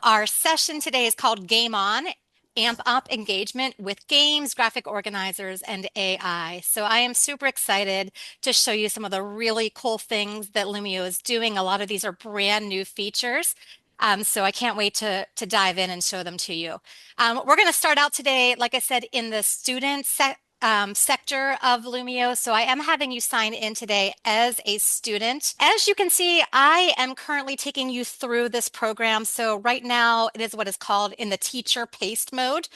Our session today is called Game On, Amp Up Engagement with Games, Graphic Organizers, and AI. So I am super excited to show you some of the really cool things that Lumio is doing. A lot of these are brand new features. So I can't wait to dive in and show them to you. We're going to start out today, like I said, in the sector of Lumio. So I am having you sign in today as a student. As you can see, I am currently taking you through this program. So right now it is what is called in the teacher paced mode.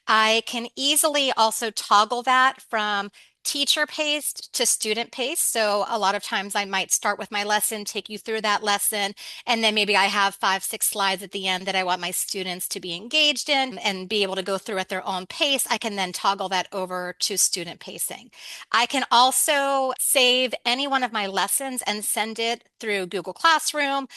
I can easily also toggle that from teacher paced to student paced. So a lot of times I might start with my lesson, take you through that lesson, and then maybe I have 5, 6 slides at the end that I want my students to be engaged in and be able to go through at their own pace. I can then toggle that over to student pacing. I can also save any one of my lessons and send it through Google Classroom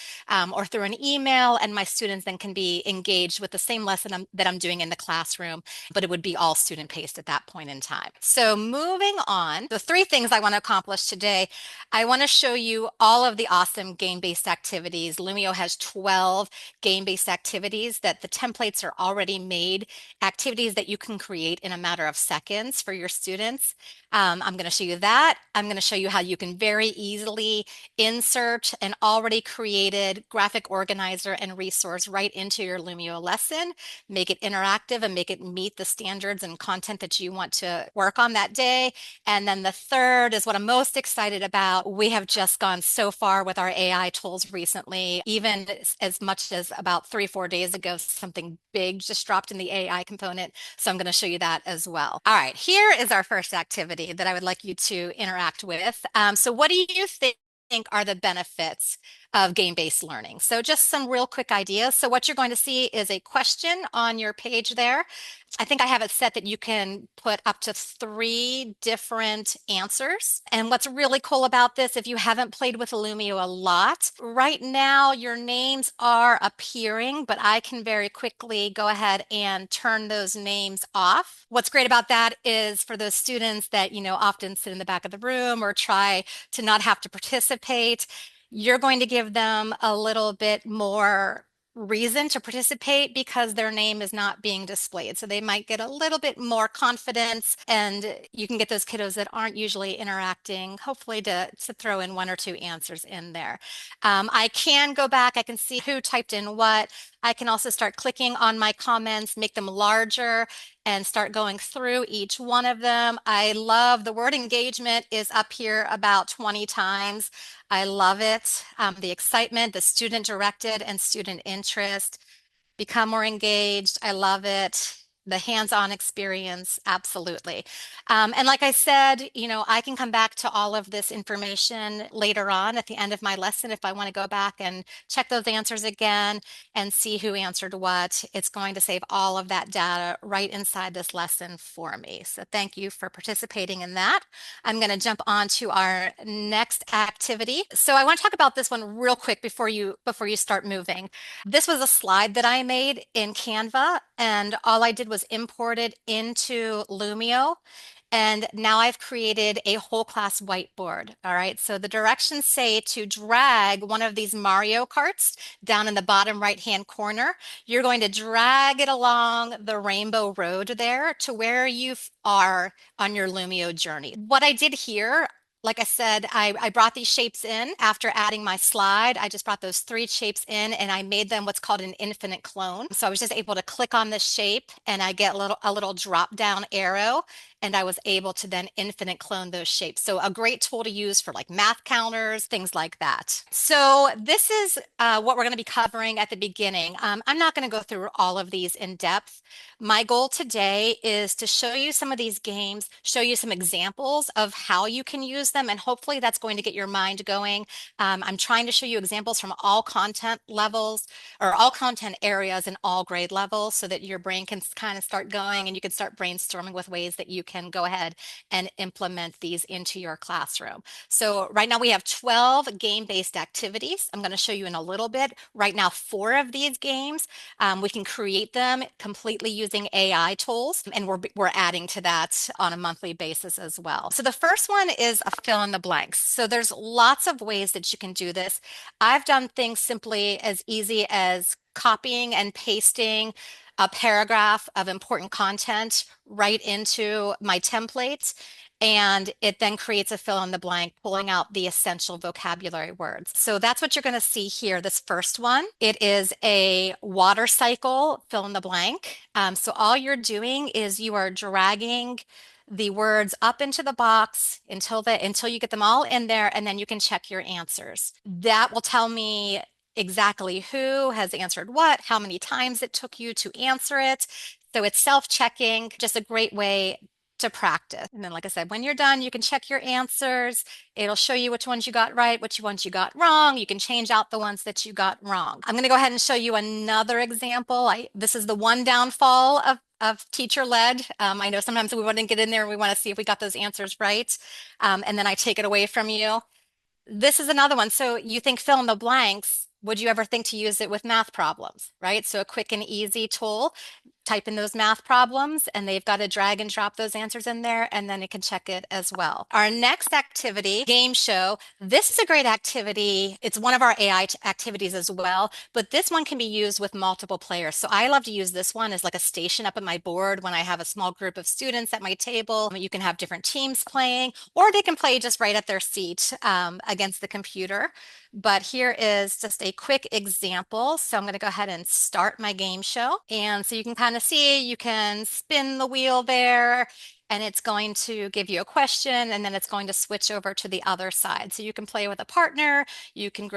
or through an email, and my students then can be engaged with the same lesson that I'm doing in the classroom, but it would be all student paced at that point in time. So moving on, the 3 things I want to accomplish today. I want to show you all of the awesome game-based activities. Lumio has 12 game-based activities that the templates are already made, activities that you can create in a matter of seconds for your students. I'm going to show you that. I'm going to show you how you can very easily insert an already created graphic organizer and resource right into your Lumio lesson, make it interactive and make it meet the standards and content that you want to work on that day. And then the third is what I'm most excited about. We have just gone so far with our AI tools recently, even as much as about 3, 4 days ago, something big just dropped in the AI component. So I'm going to show you that as well. All right, here is our first activity that I would like you to interact with. So what do you think are the benefits of game-based learning? So just some real quick ideas. So what you're going to see is a question on your page there. I think I have it set that you can put up to 3 different answers. And what's really cool about this, if you haven't played with Lumio a lot, right now your names are appearing, but I can very quickly go ahead and turn those names off. What's great about that is for those students that, often sit in the back of the room or try to not have to participate, you're going to give them a little bit more reason to participate because their name is not being displayed. So they might get a little bit more confidence, and you can get those kiddos that aren't usually interacting, hopefully to throw in 1 or 2 answers in there. I can go back, I can see who typed in what. I can also start clicking on my comments, make them larger, and start going through each one of them. I love the word engagement is up here about 20 times. I love it. The excitement, the student directed and student interest, become more engaged. I love it. The hands-on experience, absolutely. And like I said, I can come back to all of this information later on at the end of my lesson if I want to go back and check those answers again and see who answered what. It's going to save all of that data right inside this lesson for me. So thank you for participating in that. I'm going to jump on to our next activity. So I want to talk about this one real quick before you start moving. This was a slide that I made in Canva, and all I did was import it into Lumio. And now I've created a whole class whiteboard. All right. So the directions say to drag one of these Mario Karts down in the bottom right-hand corner. You're going to drag it along the rainbow road there to where you are on your Lumio journey. What I did here, like I said, I brought these shapes in after adding my slide. I just brought those 3 shapes in and I made them what's called an infinite clone. So I was just able to click on this shape and I get a little drop down arrow, and I was able to then infinite clone those shapes. So a great tool to use for like math counters, things like that. So this is what we're going to be covering at the beginning. I'm not going to go through all of these in depth. My goal today is to show you some of these games, show you some examples of how you can use them, and hopefully that's going to get your mind going. I'm trying to show you examples from all content levels or all content areas and all grade levels so that your brain can kind of start going and you can start brainstorming with ways that you can go ahead and implement these into your classroom. So right now we have 12 game-based activities. I'm going to show you in a little bit. Right now, 4 of these games, we can create them completely using AI tools, and we're adding to that on a monthly basis as well. So the first one is a fill in the blanks. So there's lots of ways that you can do this. I've done things simply as easy as copying and pasting a paragraph of important content right into my template. And it then creates a fill in the blank, pulling out the essential vocabulary words. So that's what you're going to see here. This first one, it is a water cycle fill in the blank. So all you're doing is you are dragging the words up into the box until you get them all in there, and then you can check your answers. That will tell me exactly who has answered what, how many times it took you to answer it. So it's self-checking, just a great way to practice. And then, like I said, when you're done, you can check your answers. It'll show you which ones you got right, which ones you got wrong. You can change out the ones that you got wrong. I'm going to go ahead and show you another example. This is the one downfall of teacher-led. I know sometimes we want to get in there and we want to see if we got those answers right. And then I take it away from you. This is another one. So you think fill in the blanks. Would you ever think to use it with math problems, right? So a quick and easy tool, type in those math problems and they've got to drag and drop those answers in there and then it can check it as well. Our next activity, game show. This is a great activity. It's one of our AI activities as well, but this one can be used with multiple players. So I love to use this one as like a station up at my board when I have a small group of students at my table. You can have different teams playing, or they can play just right at their seat against the computer. But here is just a quick example. So I'm going to go ahead and start my game show. And so you can kind of see, you can spin the wheel there and it's going to give you a question and then it's going to switch over to the other side. So you can play with a partner, you can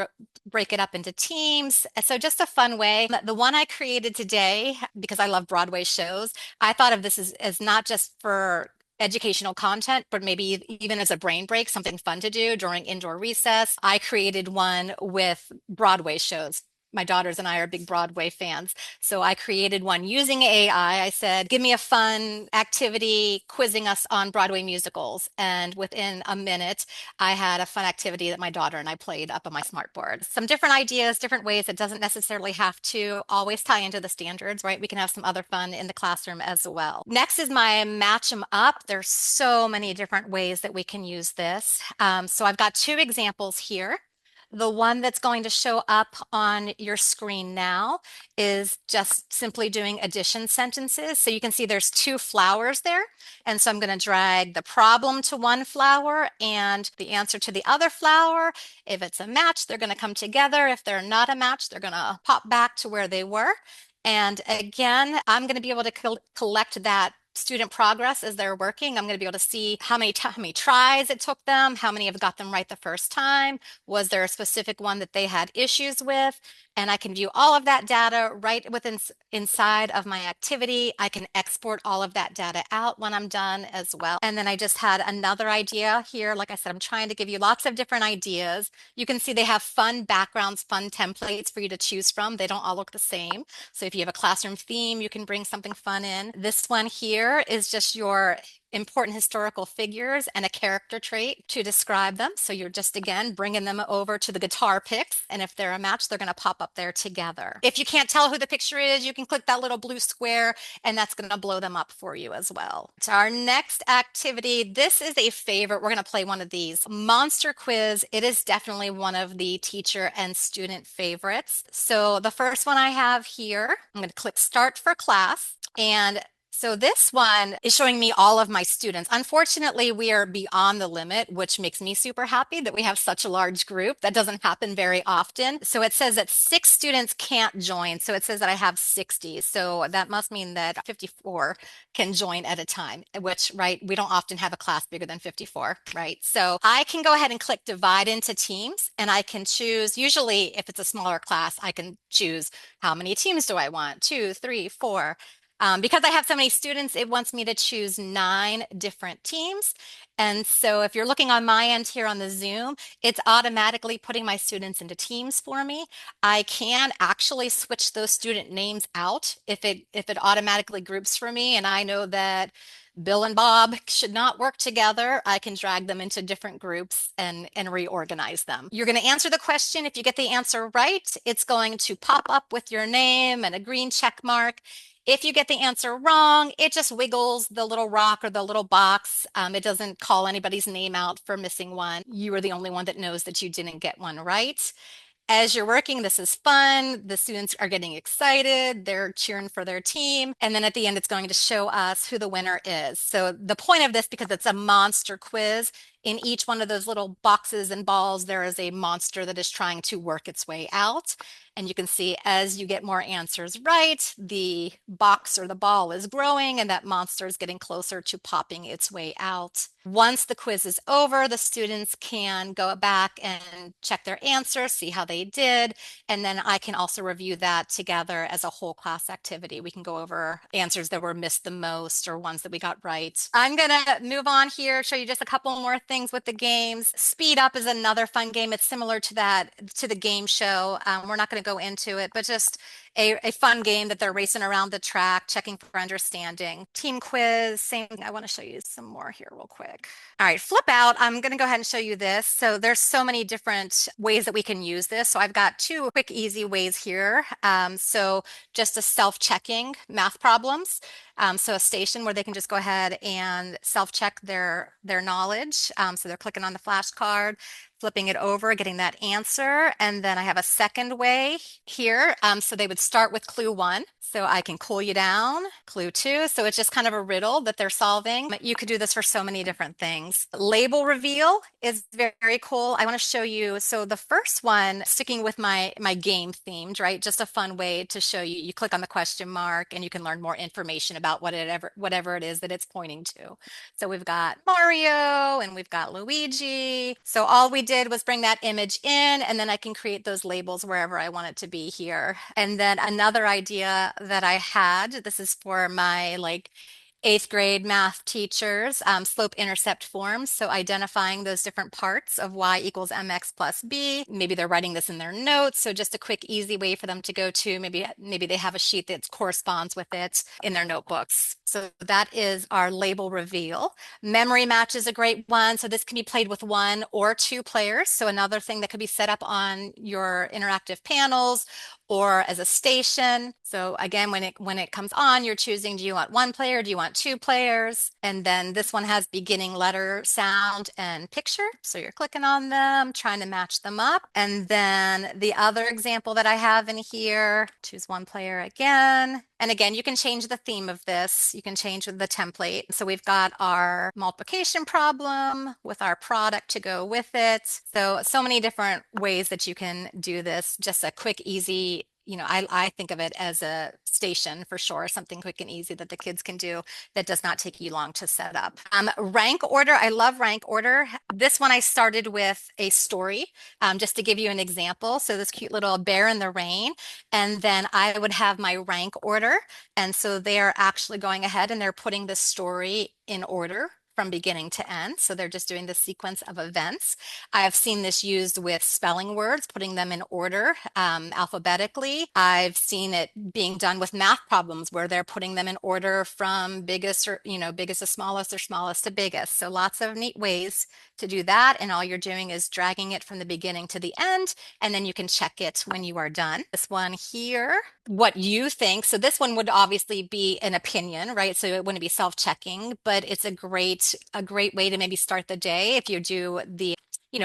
break it up into teams. So just a fun way. The one I created today, because I love Broadway shows, I thought of this as not just for educational content, but maybe even as a brain break, something fun to do during indoor recess. I created one with Broadway shows. My daughters and I are big Broadway fans. So I created one using AI. I said, give me a fun activity quizzing us on Broadway musicals. And within a minute, I had a fun activity that my daughter and I played up on my smartboard. Some different ideas, different ways. It doesn't necessarily have to always tie into the standards, right? We can have some other fun in the classroom as well. Next is my match 'em up. There's so many different ways that we can use this. So I've got two examples here. The one that's going to show up on your screen now is just simply doing addition sentences. So you can see there's two flowers there. And so I'm going to drag the problem to one flower and the answer to the other flower. If it's a match, they're going to come together. If they're not a match, they're going to pop back to where they were. And again, I'm going to be able to collect that student progress as they're working. I'm going to be able to see how many tries it took them, how many have got them right the first time. Was there a specific one that they had issues with? And I can view all of that data right inside of my activity. I can export all of that data out when I'm done as well. And then I just had another idea here. Like I said, I'm trying to give you lots of different ideas. You can see they have fun backgrounds, fun templates for you to choose from. They don't all look the same. So if you have a classroom theme, you can bring something fun in. This one here is just your important historical figures and a character trait to describe them. So you're just, again, bringing them over to the guitar picks. And if they're a match, they're going to pop up there together. If you can't tell who the picture is, you can click that little blue square and that's going to blow them up for you as well. So our next activity, this is a favorite. We're going to play one of these. Monster quiz. It is definitely one of the teacher and student favorites. So the first one I have here, I'm going to click start for class. And so this one is showing me all of my students. Unfortunately, we are beyond the limit, which makes me super happy that we have such a large group. That doesn't happen very often. So it says that 6 students can't join. So it says that I have 60. So that must mean that 54 can join at a time, which, right, we don't often have a class bigger than 54, right? So I can go ahead and click divide into teams and I can choose, usually if it's a smaller class, I can choose how many teams do I want? 2, 3, 4. Because I have so many students, it wants me to choose 9 different teams. And so if you're looking on my end here on the Zoom, it's automatically putting my students into teams for me. I can actually switch those student names out if it automatically groups for me. And I know that Bill and Bob should not work together. I can drag them into different groups and reorganize them. You're going to answer the question. If you get the answer right, it's going to pop up with your name and a green check mark. If you get the answer wrong, it just wiggles the little rock or the little box. It doesn't call anybody's name out for missing one. You are the only one that knows that you didn't get one right. As you're working, this is fun. The students are getting excited. They're cheering for their team. And then at the end, it's going to show us who the winner is. So the point of this, because it's a monster quiz, in each one of those little boxes and balls, there is a monster that is trying to work its way out. And you can see as you get more answers right, the box or the ball is growing and that monster is getting closer to popping its way out. Once the quiz is over, the students can go back and check their answers, see how they did, and then I can also review that together as a whole class activity. We can go over answers that were missed the most or ones that we got right. I'm gonna move on here, show you just a couple more things with the games. Speed Up is another fun game. It's similar to to the game show. We're not gonna go into it, but just a fun game that they're racing around the track, checking for understanding. Team quiz, same. I want to show you some more here real quick. All right, flip out. I'm going to go ahead and show you this. So there's so many different ways that we can use this. So I've got two quick, easy ways here. So just a self-checking math problems. So a station where they can just go ahead and self-check their knowledge. So they're clicking on the flashcard, flipping it over, getting that answer. And then I have a second way here. So they would start with clue one. So I can cool you down, clue two. So it's just kind of a riddle that they're solving. You could do this for so many different things. Label reveal is very cool. I want to show you. So the first one, sticking with my game themed, right? Just a fun way to show you. You click on the question mark and you can learn more information about whatever it is that it's pointing to. So we've got Mario and we've got Luigi. So all we did was bring that image in and then I can create those labels wherever I want it to be here. And then another idea that I had, this is for my like eighth grade math teachers, slope intercept forms. So identifying those different parts of y equals mx plus b. Maybe they're writing this in their notes. So just a quick, easy way for them to go to. Maybe they have a sheet that corresponds with it in their notebooks. So that is our label reveal. Memory match is a great one. So this can be played with one or two players. So another thing that could be set up on your interactive panels or as a station. So again, when it comes on, you're choosing, do you want one player? Do you want two players? And then this one has beginning letter, sound, and picture. So you're clicking on them, trying to match them up. And then the other example that I have in here, choose one player again. And again, you can change the theme of this. You can change the template. So we've got our multiplication problem with our product to go with it. So many different ways that you can do this. Just a quick, easy, I think of it as a station for sure, something quick and easy that the kids can do that does not take you long to set up. Rank order, I love rank order. This one I started with a story, just to give you an example. So this cute little bear in the rain, and then I would have my rank order. And so they are actually going ahead and they're putting the story in order from beginning to end. So they're just doing the sequence of events. I've seen this used with spelling words, putting them in order alphabetically. I've seen it being done with math problems where they're putting them in order from biggest biggest to smallest or smallest to biggest. So lots of neat ways to do that. And all you're doing is dragging it from the beginning to the end, and then you can check it when you are done. This one here, what you think. So this one would obviously be an opinion, right? So it wouldn't be self-checking, but it's a great way to maybe start the day if you do the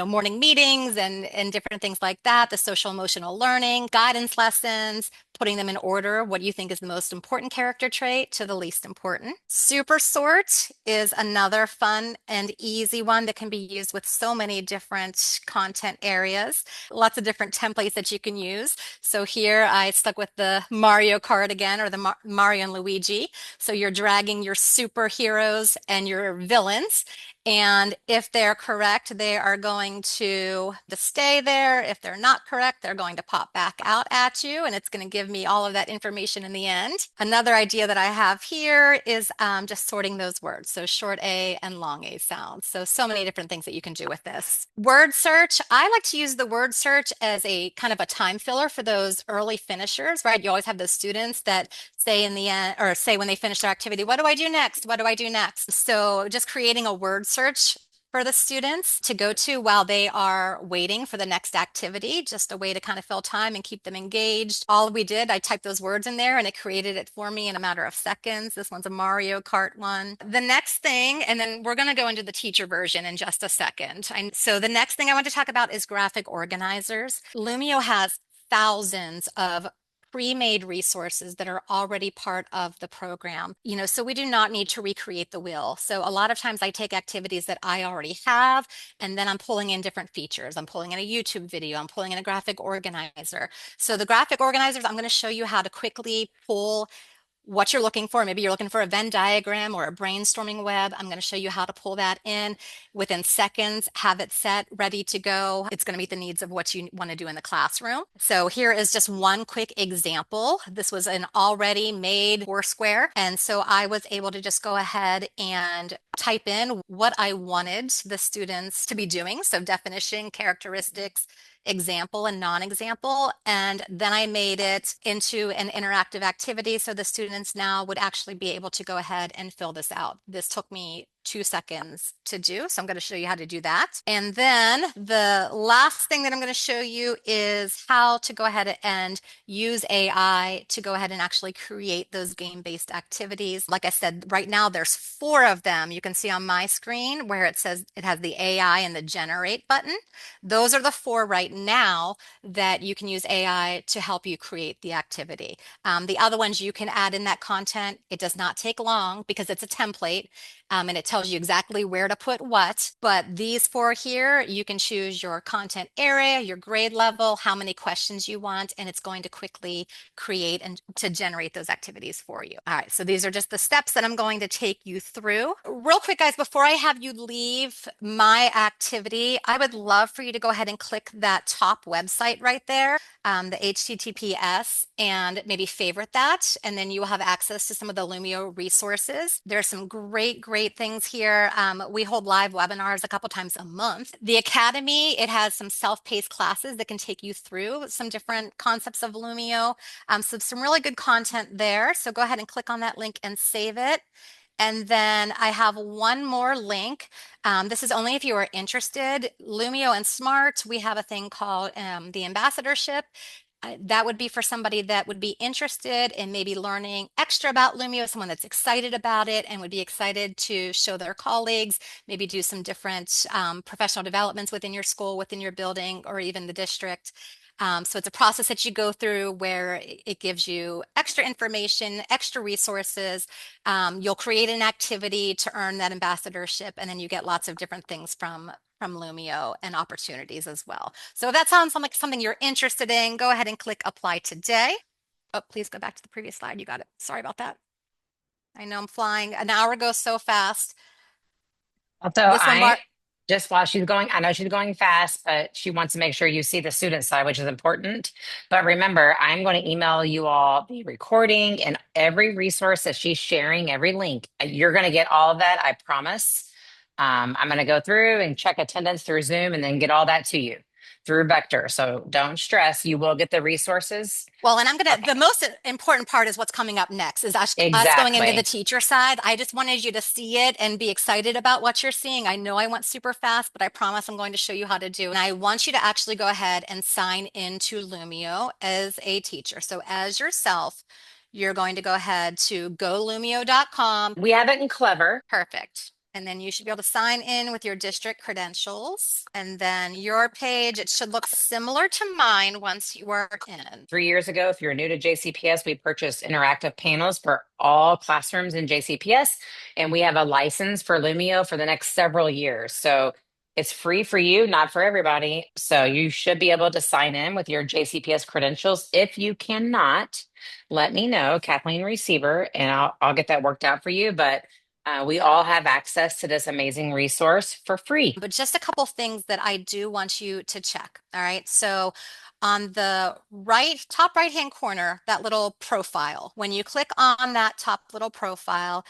morning meetings and different things like that, the social emotional learning, guidance lessons, putting them in order. What do you think is the most important character trait to the least important? Super sort is another fun and easy one that can be used with so many different content areas, lots of different templates that you can use. So here I stuck with the Mario card again, or the Mario and Luigi. So you're dragging your superheroes and your villains. And if they're correct, they are going to stay there. If they're not correct, they're going to pop back out at you, and it's going to give me all of that information in the end. Another idea that I have here is just sorting those words. So short A and long A sounds. So many different things that you can do with this. Word search. I like to use the word search as a kind of a time filler for those early finishers, right? You always have those students that say in the end, or say when they finish their activity, what do I do next? What do I do next? So just creating a word search for the students to go to while they are waiting for the next activity, just a way to kind of fill time and keep them engaged. All we did, I typed those words in there and it created it for me in a matter of seconds. This one's a Mario Kart one. The next thing, and then we're going to go into the teacher version in just a second. So the next thing I want to talk about is graphic organizers. Lumio has thousands of pre-made resources that are already part of the program. So we do not need to recreate the wheel. So a lot of times I take activities that I already have, and then I'm pulling in different features. I'm pulling in a YouTube video, I'm pulling in a graphic organizer. So the graphic organizers, I'm going to show you how to quickly pull what you're looking for. Maybe you're looking for a Venn diagram or a brainstorming web. I'm going to show you how to pull that in within seconds, have it set, ready to go. It's going to meet the needs of what you want to do in the classroom. So here is just one quick example. This was an already made Foursquare. And so I was able to just go ahead and type in what I wanted the students to be doing. So definition, characteristics, example and non-example. And then I made it into an interactive activity. So the students now would actually be able to go ahead and fill this out. This took me 2 seconds to do. So I'm going to show you how to do that. And then the last thing that I'm going to show you is how to go ahead and use AI to go ahead and actually create those game-based activities. Like I said, right now there's 4 of them. You can see on my screen where it says it has the AI and the generate button. Those are the 4 right now that you can use AI to help you create the activity. The other ones you can add in that content. It does not take long because it's a template. And it tells you exactly where to put what. But these 4 here, you can choose your content area, your grade level, how many questions you want, and it's going to quickly create and to generate those activities for you. All right, so these are just the steps that I'm going to take you through. Real quick, guys, before I have you leave my activity, I would love for you to go ahead and click that top website right there, the HTTPS, and maybe favorite that, and then you will have access to some of the Lumio resources. There's some great things here. We hold live webinars a couple times a month. The Academy, it has some self-paced classes that can take you through some different concepts of Lumio. So some really good content there. So go ahead and click on that link and save it. And then I have one more link. This is only if you are interested. Lumio and Smart, we have a thing called the ambassadorship. That would be for somebody that would be interested in maybe learning extra about Lumio, someone that's excited about it and would be excited to show their colleagues, maybe do some different professional developments within your school, within your building, or even the district. So it's a process that you go through where it gives you extra information, extra resources. You'll create an activity to earn that ambassadorship, and then you get lots of different things from Lumio and opportunities as well. So if that sounds like something you're interested in, go ahead and click apply today. Oh, please go back to the previous slide. You got it. Sorry about that. I know I'm flying. An hour goes so fast. Also, This one, I Mark. just while she's going, I know she's going fast, but she wants to make sure you see the student side, which is important. But remember, I'm going to email you all the recording and every resource that she's sharing, every link. You're going to get all of that, I promise. I'm going to go through and check attendance through Zoom and then get all that to you through Vector. So don't stress, you will get the resources. Well, and the Okay, most important part is what's coming up next is us going into the exactly. teacher side. I just wanted you to see it and be excited about what you're seeing. I know I went super fast, but I promise I'm going to show you how to do. And I want you to actually go ahead and sign into Lumio as a teacher. So as yourself, you're going to go ahead to golumio.com. We have it in Clever. Perfect. And then you should be able to sign in with your district credentials. And then your page, it should look similar to mine once you are in. 3 years ago, if you're new to JCPS, we purchased interactive panels for all classrooms in JCPS, and we have a license for Lumio for the next several years. So it's free for you, not for everybody. So you should be able to sign in with your JCPS credentials. If you cannot, let me know, Kathleen Receiver, and I'll get that worked out for you. But we all have access to this amazing resource for free. But just a couple things that I do want you to check. All right. So on the top right hand corner, that little profile, when you click on that top little profile,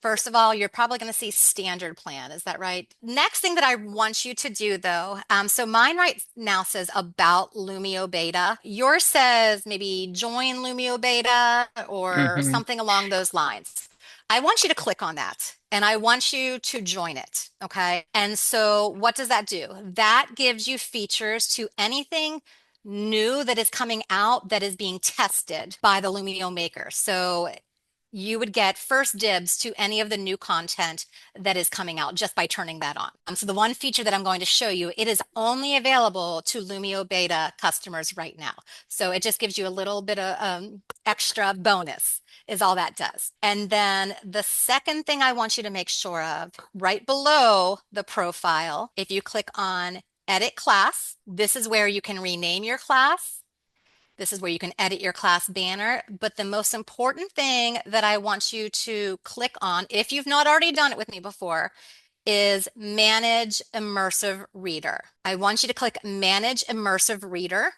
first of all, you're probably going to see standard plan. Is that right? Next thing that I want you to do though, so mine right now says about Lumio Beta. Yours says maybe join Lumio Beta or Mhm. something along those lines. I want you to click on that and I want you to join it. Okay. And so what does that do? That gives you features to anything new that is coming out that is being tested by the Lumio maker. So you would get first dibs to any of the new content that is coming out just by turning that on. So the one feature that I'm going to show you, it is only available to Lumio beta customers right now. So it just gives you a little bit of extra bonus is all that does. And then the second thing I want you to make sure of, right below the profile, if you click on edit class, this is where you can rename your class. This is where you can edit your class banner. But the most important thing that I want you to click on, if you've not already done it with me before, is Manage Immersive Reader. I want you to click Manage Immersive Reader.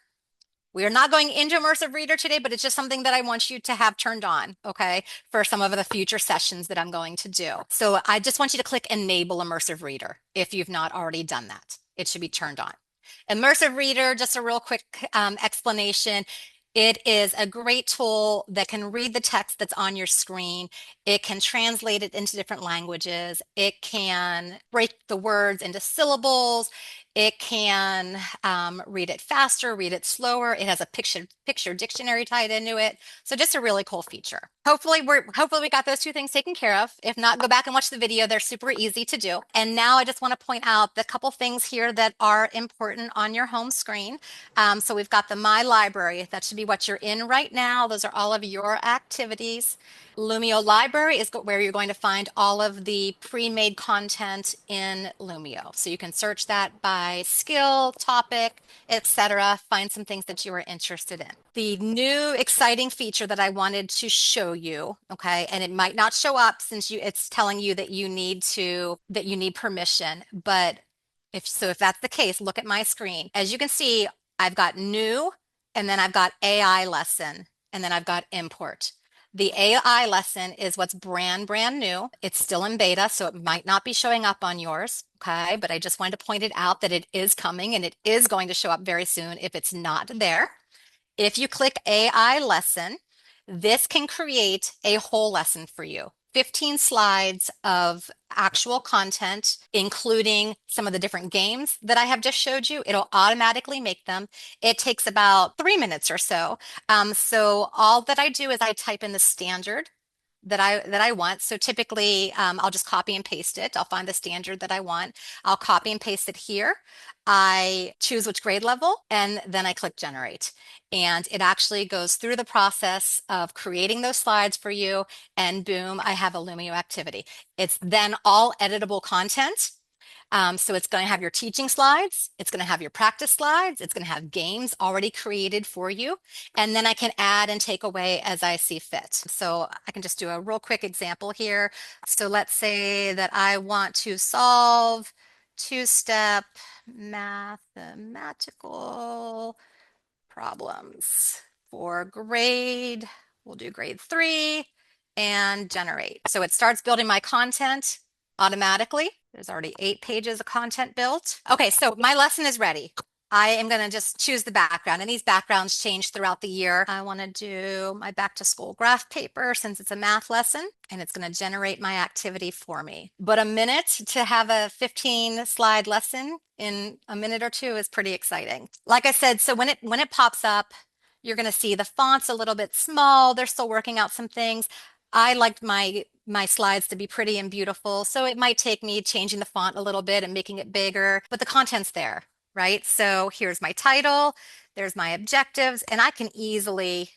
We are not going into Immersive Reader today, but it's just something that I want you to have turned on, okay, for some of the future sessions that I'm going to do. So I just want you to click Enable Immersive Reader if you've not already done that. It should be turned on. Immersive Reader, just a real quick explanation. It is a great tool that can read the text that's on your screen. It can translate it into different languages. It can break the words into syllables. It can read it faster, read it slower. It has a picture dictionary tied into it. So just a really cool feature. Hopefully we got those two things taken care of. If not, go back and watch the video. They're super easy to do. And now I just want to point out the couple things here that are important on your home screen. So we've got the My Library. That should be what you're in right now. Those are all of your activities. Lumio Library is where you're going to find all of the pre-made content in Lumio. So you can search that by skill, topic, etc. Find some things that you are interested in. The new exciting feature that I wanted to show you, okay, and it might not show up since it's telling you that you need permission, but if that's the case, look at my screen. As you can see, I've got new, and then I've got AI lesson, and then I've got import. The AI lesson is what's brand new. It's still in beta, so it might not be showing up on yours, okay? But I just wanted to point it out that it is coming and it is going to show up very soon if it's not there. If you click AI lesson, this can create a whole lesson for you. 15 slides of actual content, including some of the different games that I have just showed you. It'll automatically make them. It takes about 3 minutes or so. So all that I do is I type in the standard that I want. So typically, I'll just copy and paste it. I'll find the standard that I want. I'll copy and paste it here. I choose which grade level, and then I click generate. And it actually goes through the process of creating those slides for you, and boom, I have a Lumio activity. It's then all editable content. So it's going to have your teaching slides, it's going to have your practice slides, it's going to have games already created for you, and then I can add and take away as I see fit. So I can just do a real quick example here. So let's say that I want to solve two-step mathematical problems for we'll do grade 3 and generate. So it starts building my content automatically. There's already 8 pages of content built. Okay, so my lesson is ready. I am going to just choose the background, and these backgrounds change throughout the year. I want to do my back to school graph paper since it's a math lesson, and it's going to generate my activity for me. But a minute to have a 15 slide lesson in a minute or two is pretty exciting. Like I said, so when it pops up, you're going to see the font's a little bit small. They're still working out some things. I liked my slides to be pretty and beautiful, so it might take me changing the font a little bit and making it bigger, but the content's there, right? So here's my title, there's my objectives, and I can easily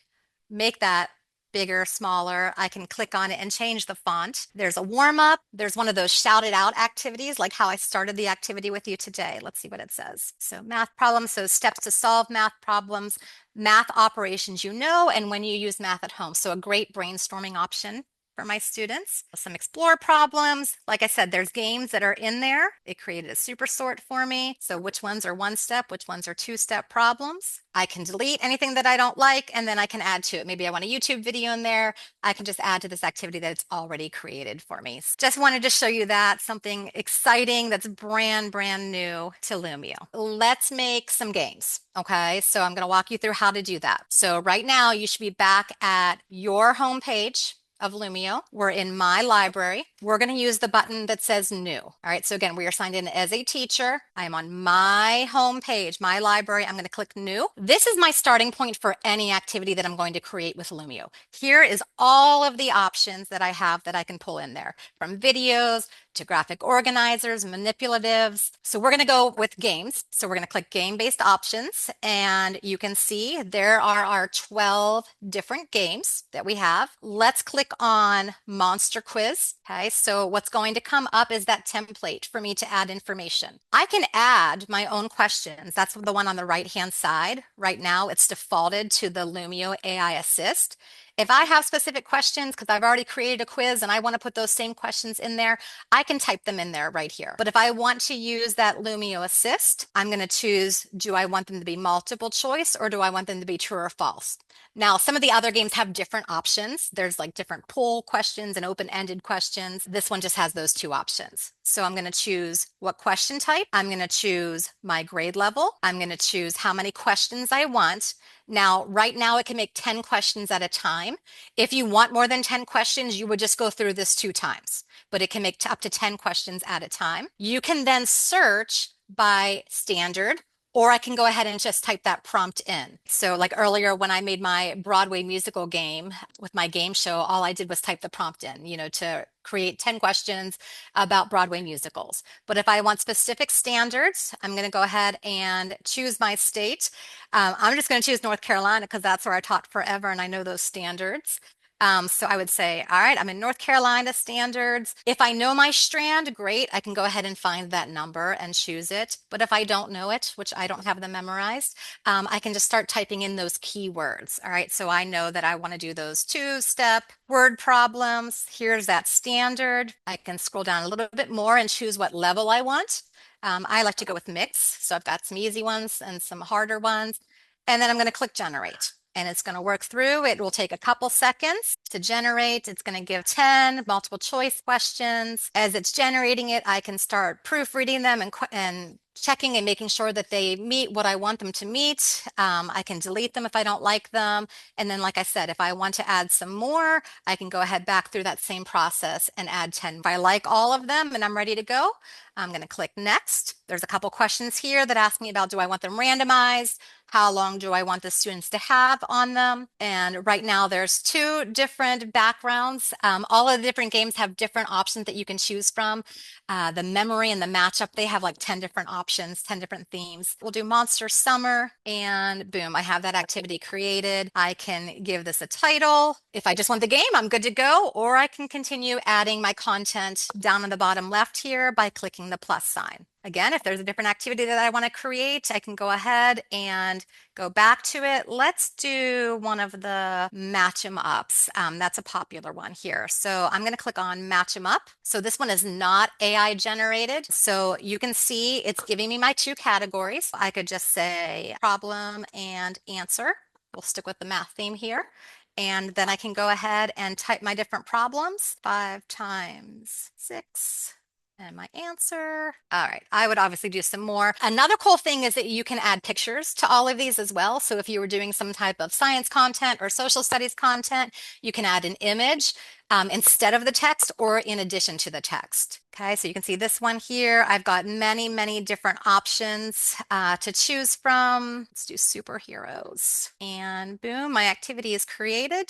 make that bigger, smaller. I can click on it and change the font. There's a warm up. There's one of those shouted out activities, like how I started the activity with you today. Let's see what it says. So math problems, so steps to solve math problems, math operations and when you use math at home. So a great brainstorming option for my students. Some explore problems. Like I said, there's games that are in there. It created a super sort for me. So which ones are 1-step, which ones are 2-step problems. I can delete anything that I don't like, and then I can add to it. Maybe I want a YouTube video in there. I can just add to this activity that it's already created for me. Just wanted to show you that, something exciting that's brand new to Lumio. Let's make some games. Okay, so I'm going to walk you through how to do that. So right now you should be back at your home page. of Lumio. We're in my library. We're going to use the button that says new. All right. So again, we are signed in as a teacher. I am on my home page, my library. I'm going to click new. This is my starting point for any activity that I'm going to create with Lumio. Here is all of the options that I have that I can pull in there, from videos to graphic organizers, manipulatives. So we're going to go with games. So we're going to click game-based options, and you can see there are our 12 different games that we have. Let's click on Monster Quiz. Okay, so what's going to come up is that template for me to add information. I can add my own questions. That's the one on the right-hand side. Right now, it's defaulted to the Lumio AI Assist. If I have specific questions, because I've already created a quiz and I want to put those same questions in there, I can type them in there right here. But if I want to use that Lumio Assist, I'm going to choose, do I want them to be multiple choice or do I want them to be true or false? Now, some of the other games have different options. There's like different poll questions and open-ended questions. This one just has those two options. So I'm going to choose what question type. I'm going to choose my grade level. I'm going to choose how many questions I want. Now, right now, it can make 10 questions at a time. If you want more than 10 questions, you would just go through this 2 times, but it can make up to 10 questions at a time. You can then search by standard, or I can go ahead and just type that prompt in. So like earlier when I made my Broadway musical game with my game show, all I did was type the prompt in, to create 10 questions about Broadway musicals. But if I want specific standards, I'm going to go ahead and choose my state. I'm just going to choose North Carolina because that's where I taught forever and I know those standards. So I would say, all right, I'm in North Carolina standards. If I know my strand, great. I can go ahead and find that number and choose it. But if I don't know it, which I don't have them memorized, I can just start typing in those keywords. All right, so I know that I want to do those 2-step word problems. Here's that standard. I can scroll down a little bit more and choose what level I want. I like to go with mix. So I've got some easy ones and some harder ones. And then I'm going to click generate. And it's going to work through. It will take a couple seconds to generate. It's going to give 10 multiple choice questions. As it's generating it, I can start proofreading them and checking and making sure that they meet what I want them to meet. I can delete them if I don't like them. And then, like I said, if I want to add some more, I can go ahead back through that same process and add 10. If I like all of them and I'm ready to go, I'm going to click next. There's a couple questions here that ask me about, do I want them randomized? How long do I want the students to have on them? And right now there's 2 different backgrounds. All of the different games have different options that you can choose from. The memory and the matchup, they have like 10 different options, 10 different themes. We'll do Monster Summer and boom, I have that activity created. I can give this a title. If I just want the game, I'm good to go, or I can continue adding my content down in the bottom left here by clicking the plus sign. Again, if there's a different activity that I want to create, I can go ahead and go back to it. Let's do one of the match 'em ups. That's a popular one here. So I'm going to click on match 'em up. So this one is not AI generated. So you can see it's giving me my 2 categories. I could just say problem and answer. We'll stick with the math theme here. And then I can go ahead and type my different problems. 5 times 6. And my answer. All right, I would obviously do some more. Another cool thing is that you can add pictures to all of these as well. So if you were doing some type of science content or social studies content, you can add an image instead of the text or in addition to the text. Okay, so you can see this one here. I've got many, many different options to choose from. Let's do superheroes. And boom, my activity is created.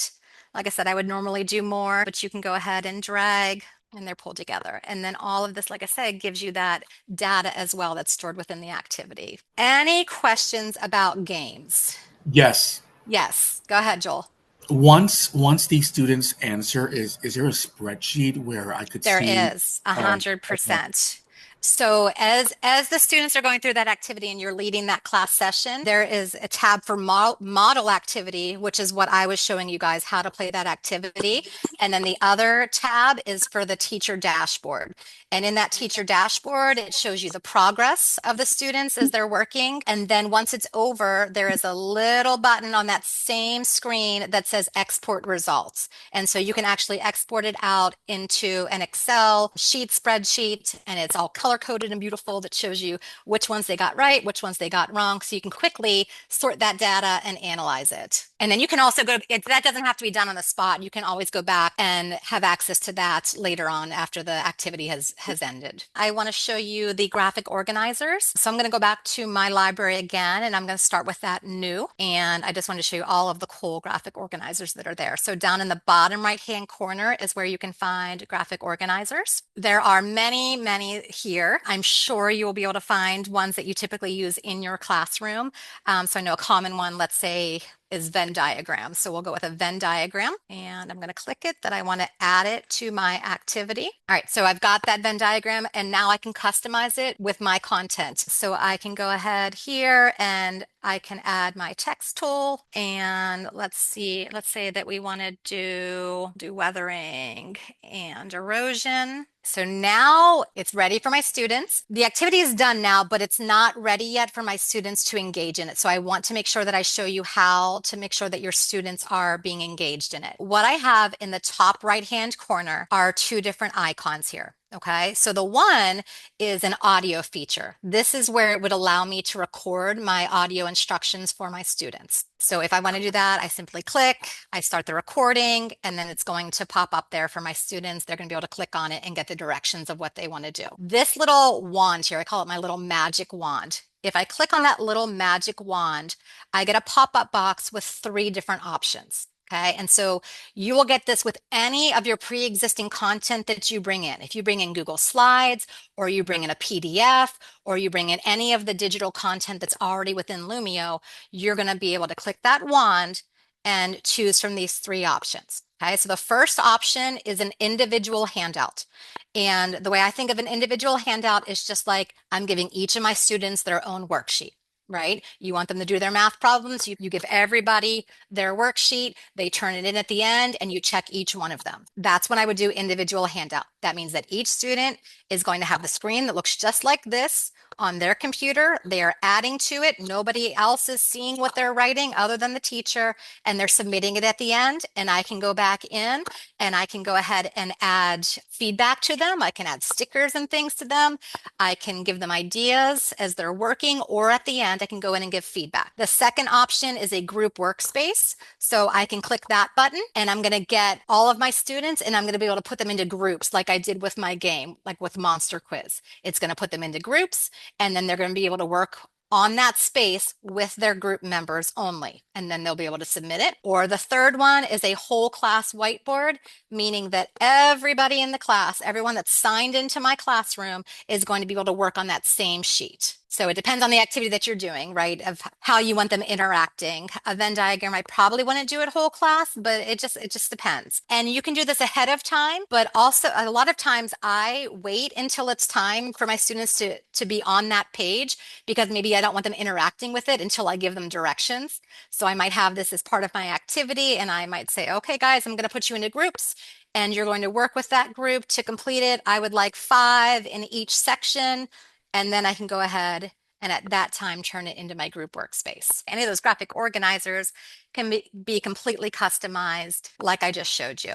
Like I said, I would normally do more, but you can go ahead and drag and they're pulled together. And then all of this, like I said, gives you that data as well that's stored within the activity. Any questions about games? Yes. Yes, go ahead, Joel. Once these students answer, is there a spreadsheet where I could There see? is a hundred Okay. percent. So as the students are going through that activity and you're leading that class session, there is a tab for model activity, which is what I was showing you guys how to play that activity. And then the other tab is for the teacher dashboard. And in that teacher dashboard, it shows you the progress of the students as they're working. And then once it's over, there is a little button on that same screen that says export results. And so you can actually export it out into an Excel sheet spreadsheet, and it's all color color coded and beautiful that shows you which ones they got right, which ones they got wrong. So you can quickly sort that data and analyze it. And then you can also go, that doesn't have to be done on the spot. You can always go back and have access to that later on after the activity has ended. I want to show you the graphic organizers. So I'm going to go back to my library again, and I'm going to start with that new. And I just want to show you all of the cool graphic organizers that are there. So down in the bottom right-hand corner is where you can find graphic organizers. There are many, many here. I'm sure you will be able to find ones that you typically use in your classroom. So I know a common one, let's say, is Venn diagram. So we'll go with a Venn diagram, and I'm going to click it that I want to add it to my activity. All right, so I've got that Venn diagram, and now I can customize it with my content. So I can go ahead here and I can add my text tool, and let's see, let's say that we want to do weathering and erosion. So now it's ready for my students. The activity is done now, but it's not ready yet for my students to engage in it. So I want to make sure that I show you how to make sure that your students are being engaged in it. What I have in the top right-hand corner are two different icons here. Okay, so the one is an audio feature. This is where it would allow me to record my audio instructions for my students. So if I want to do that, I simply click, I start the recording, and then it's going to pop up there for my students. They're going to be able to click on it and get the directions of what they want to do. This little wand here, I call it my little magic wand. If I click on that little magic wand, I get a pop-up box with three different options. Okay, and so you will get this with any of your pre-existing content that you bring in. If you bring in Google Slides, or you bring in a PDF, or you bring in any of the digital content that's already within Lumio, you're going to be able to click that wand and choose from these three options. Okay, so the first option is an individual handout. And the way I think of an individual handout is just like I'm giving each of my students their own worksheet. Right? You want them to do their math problems. You give everybody their worksheet. They turn it in at the end and you check each one of them. That's when I would do individual handout. That means that each student is going to have the screen that looks just like this on their computer. They are adding to it. Nobody else is seeing what they're writing other than the teacher, and they're submitting it at the end. And I can go back in and I can go ahead and add feedback to them. I can add stickers and things to them. I can give them ideas as they're working, or at the end, I can go in and give feedback. The second option is a group workspace. So I can click that button and I'm going to get all of my students and I'm going to be able to put them into groups like I did with my game, like with Monster Quiz. It's going to put them into groups, and then they're going to be able to work on that space with their group members only, and then they'll be able to submit it. Or the third one is a whole class whiteboard, meaning that everybody in the class, everyone that's signed into my classroom, is going to be able to work on that same sheet. So it depends on the activity that you're doing, right? Of how you want them interacting. A Venn diagram, I probably wouldn't do it whole class, but it just depends. And you can do this ahead of time, but also a lot of times I wait until it's time for my students to be on that page, because maybe I don't want them interacting with it until I give them directions. So I might have this as part of my activity, and I might say, okay, guys, I'm going to put you into groups and you're going to work with that group to complete it. I would like 5 in each section. And then I can go ahead and at that time turn it into my group workspace. Any of those graphic organizers can be completely customized like I just showed you.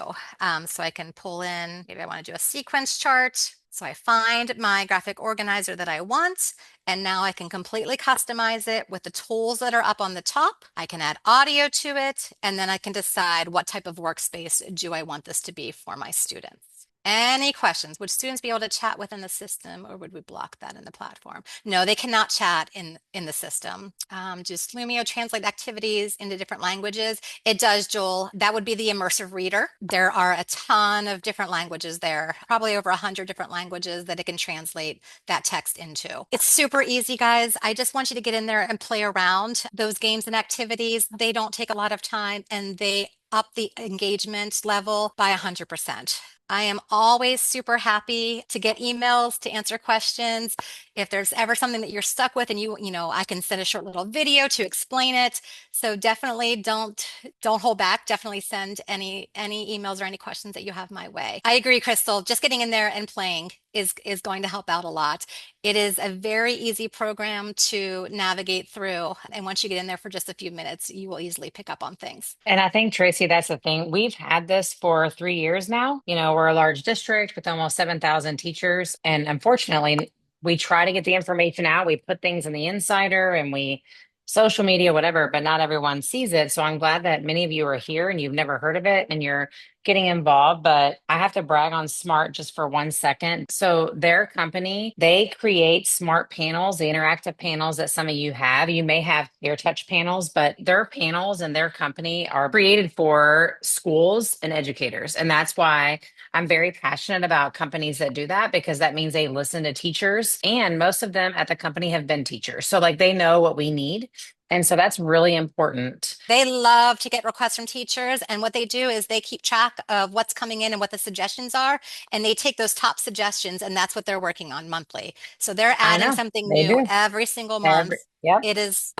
So I can pull in, maybe I want to do a sequence chart. So I find my graphic organizer that I want, and now I can completely customize it with the tools that are up on the top. I can add audio to it, and then I can decide what type of workspace do I want this to be for my students. Any questions? Would students be able to chat within the system, or would we block that in the platform? No, they cannot chat in the system. Just Lumio translate activities into different languages. It does, Joel. That would be the immersive reader. There are a ton of different languages there, probably over 100 different languages that it can translate that text into. It's super easy, guys. I just want you to get in there and play around. Those games and activities, they don't take a lot of time, and they up the engagement level by 100%. I am always super happy to get emails, to answer questions. If there's ever something that you're stuck with and I can send a short little video to explain it. So definitely don't hold back. Definitely send any emails or any questions that you have my way. I agree, Crystal. Just getting in there and playing is going to help out a lot. It is a very easy program to navigate through. And once you get in there for just a few minutes, you will easily pick up on things. And I think, Tracy, that's the thing. We've had this for 3 years now. We're a large district with almost 7,000 teachers. And unfortunately, we try to get the information out. We put things in the insider and we social media, whatever, but not everyone sees it. So I'm glad that many of you are here and you've never heard of it and you're getting involved. But I have to brag on Smart just for 1 second. So their company, they create smart panels, the interactive panels that some of you have. You may have your touch panels, but their panels and their company are created for schools and educators. And that's why I'm very passionate about companies that do that because that means they listen to teachers and most of them at the company have been teachers. So like they know what we need. And so that's really important. They love to get requests from teachers, and what they do is they keep track of what's coming in and what the suggestions are, and they take those top suggestions, and that's what they're working on monthly. So they're I adding know something they new do. every single Every, month. yep. It is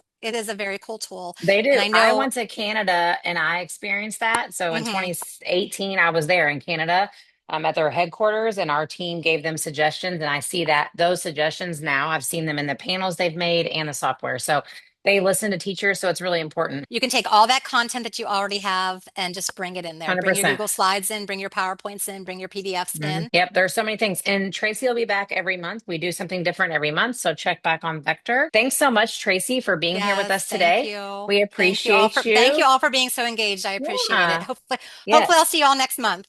a very cool tool. They And do. I I know, went to Canada and I experienced that. So in mhm, 2018, I was there in Canada at their headquarters, and our team gave them suggestions. And I see that those suggestions now, I've seen them in the panels they've made and the software. So they listen to teachers. So it's really important. you can take all that content that you already have and just bring it in there. Bring your 100%. Google Slides in, bring your PowerPoints in, bring your PDFs Mhm. in. Yep, there's so many things. And Tracy will be back every month. We do something different every month. So check back on Vector. Thanks so much, Tracy, for being here with Yes, us thank today. you. We Thank you all appreciate for thank you you. all for being so engaged. I appreciate it. Yeah. Hopefully Yes. I'll see you all next month.